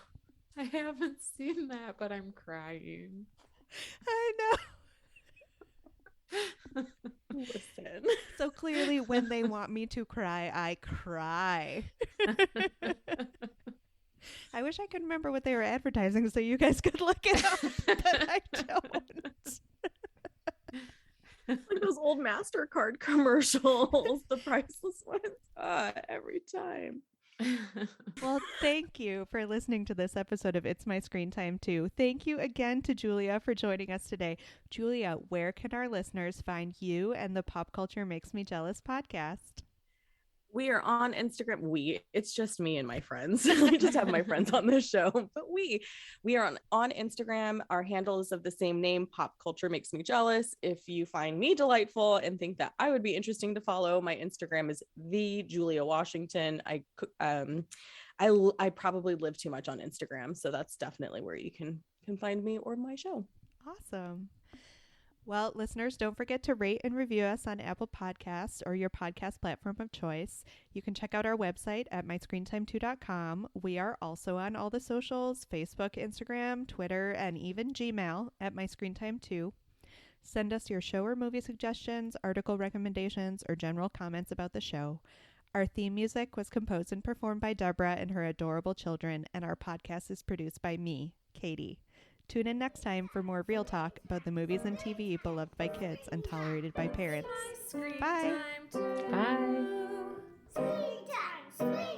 I haven't seen that, but I'm crying. I know. Listen. So clearly when they want me to cry, I cry. I wish I could remember what they were advertising so you guys could look it up, but I don't. Like those old MasterCard commercials, the priceless ones, every time. Well, thank you for listening to this episode of It's My Screen Time Too. Thank you again to Julia for joining us today. Julia, where can our listeners find you and the Pop Culture Makes Me Jealous podcast? We are on Instagram. It's just me and my friends. I just have my friends on this show, but we are on Instagram. Our handle is of the same name, Pop Culture Makes Me Jealous. If you find me delightful and think that I would be interesting to follow, my Instagram is the Julia Washington. I probably live too much on Instagram, so that's definitely where you can find me or my show. Awesome. Well, listeners, don't forget to rate and review us on Apple Podcasts or your podcast platform of choice. You can check out our website at myscreentime2.com. We are also on all the socials, Facebook, Instagram, Twitter, and even Gmail at myscreentime2. Send us your show or movie suggestions, article recommendations, or general comments about the show. Our theme music was composed and performed by Deborah and her adorable children, and our podcast is produced by me, Katie. Tune in next time for more real talk about the movies and TV beloved by kids and tolerated by parents. Bye. Bye. Screen time, screen